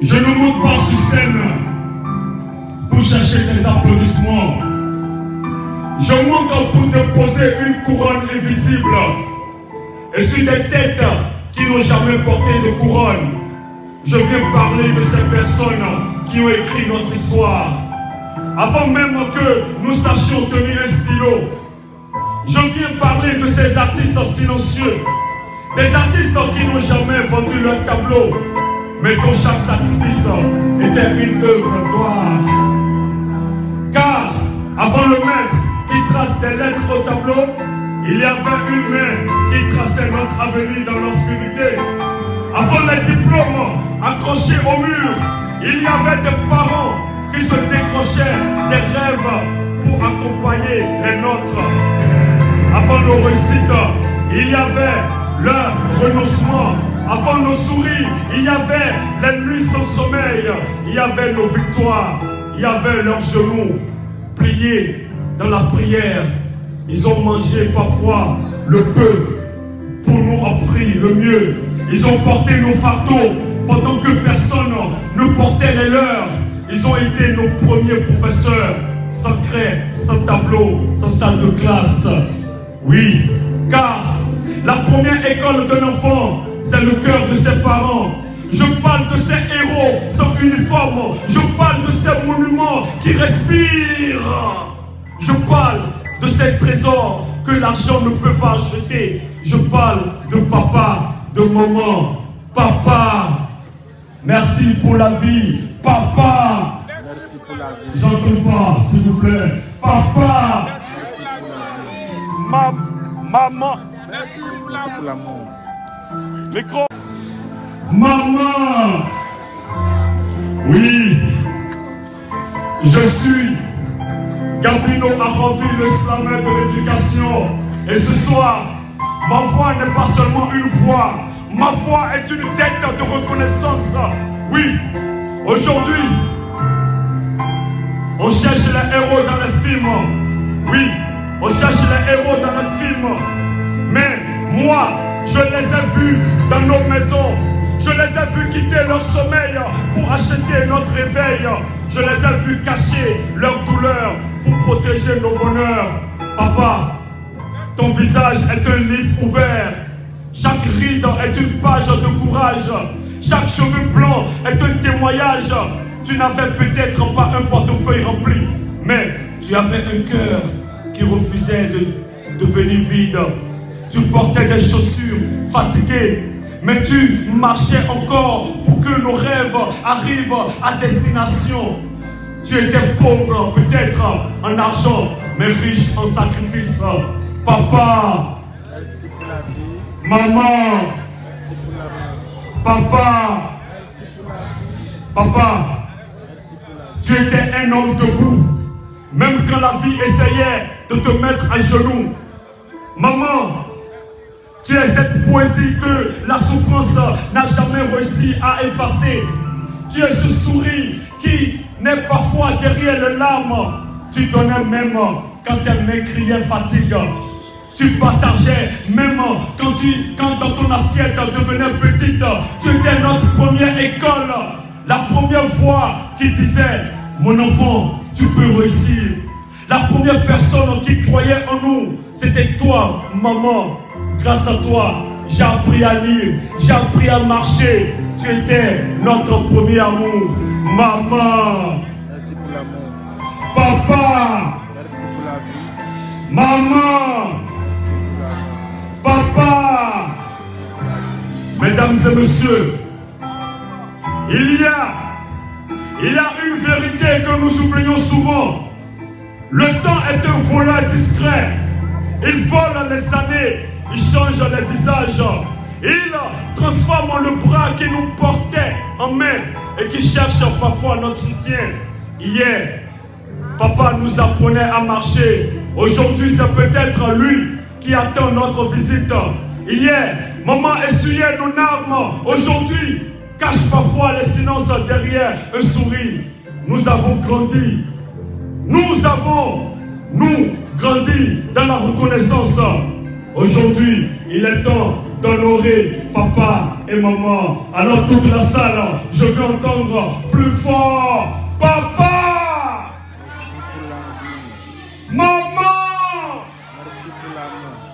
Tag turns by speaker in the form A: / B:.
A: Je ne monte pas sur scène pour chercher des applaudissements. Je monte pour déposer une couronne invisible et sur des têtes qui n'ont jamais porté de couronne. Je viens parler de ces personnes qui ont écrit notre histoire. Avant même que nous sachions tenir un stylo, je viens parler de ces artistes silencieux, des artistes qui n'ont jamais vendu leur tableau, mais dont chaque sacrifice était une œuvre d'art. Car avant le maître qui trace des lettres au tableau, il y avait une main qui traçait notre avenir dans l'obscurité. Avant les diplômes accrochés au mur, il y avait des parents qui se décrochaient des rêves pour accompagner les nôtres. Avant nos réussites, il y avait leur renoncement. Avant nos sourires, il y avait les nuits sans sommeil. Il y avait nos victoires. Il y avait leurs genoux pliés dans la prière. Ils ont mangé parfois le peu pour nous offrir le mieux. Ils ont porté nos fardeaux pendant que personne ne portait les leurs. Ils ont été nos premiers professeurs, sans craie, sans tableau, sans salle de classe. Oui, car la première école d'un enfant, c'est le cœur de ses parents. Je parle de ces héros sans uniforme. Je parle de ces monuments qui respirent. Je parle de ces trésors que l'argent ne peut pas acheter. Je parle de papa, de maman. Papa, merci pour la vie. Papa,
B: merci pour la vie.
A: J'entends pas, s'il vous plaît. Papa,
B: Merci pour la vie.
A: Maman,
B: Merci pour l'amour.
A: micro. Maman, oui, je suis Gabino Aravi, le slammer de l'éducation. Et ce soir, ma voix n'est pas seulement une voix, ma voix est une tête de reconnaissance. Oui, aujourd'hui, on cherche les héros dans les films. Oui, on cherche les héros dans les films. Mais moi, je les ai vus dans nos maisons. Je les ai vus quitter leur sommeil pour acheter notre réveil. Je les ai vus cacher leur douleur pour protéger nos bonheurs. Papa, ton visage est un livre ouvert. Chaque ride est une page de courage. Chaque cheveu blanc est un témoignage. Tu n'avais peut-être pas un portefeuille rempli, mais tu avais un cœur qui refusait de devenir vide. Tu portais des chaussures fatiguées, mais tu marchais encore pour que nos rêves arrivent à destination. Tu étais pauvre peut-être en argent, mais riche en sacrifice. Papa,
B: Merci pour la vie.
A: maman,
B: Merci pour l'amour.
A: papa,
B: Merci pour la vie.
A: papa,
B: Merci pour la vie.
A: tu étais un homme debout, même quand la vie essayait de te mettre à genoux. Maman, tu es cette poésie que la souffrance n'a jamais réussi à effacer. Tu es ce sourire qui n'est parfois derrière les larmes. Tu donnais même quand tes mains criaient fatigue. Tu partageais même quand dans ton assiette devenait petite. Tu étais notre première école. La première voix qui disait « Mon enfant, tu peux réussir ». La première personne qui croyait en nous, c'était toi, maman. Grâce à toi, j'ai appris à lire, j'ai appris à marcher. Tu étais notre premier amour. Maman,
B: Merci pour l'amour.
A: papa,
B: Merci pour la vie.
A: maman,
B: Merci pour l'amour.
A: papa. Mesdames et messieurs, il y a une vérité que nous oublions souvent. Le temps est un voleur discret. Il vole les années, il change les visages. Il transforme le bras qui nous portait en main et qui cherche parfois notre soutien. Hier, papa nous apprenait à marcher. Aujourd'hui, c'est peut-être lui qui attend notre visite. Hier, maman essuyait nos larmes. Aujourd'hui, cache parfois les silences derrière un sourire. Nous avons grandi. Nous avons, grandi dans la reconnaissance. Aujourd'hui, il est temps d'honorer papa et maman. Alors toute la salle, je veux entendre plus fort. Papa!
B: Merci pour la vie.
A: Maman!
B: Merci pour l'amour.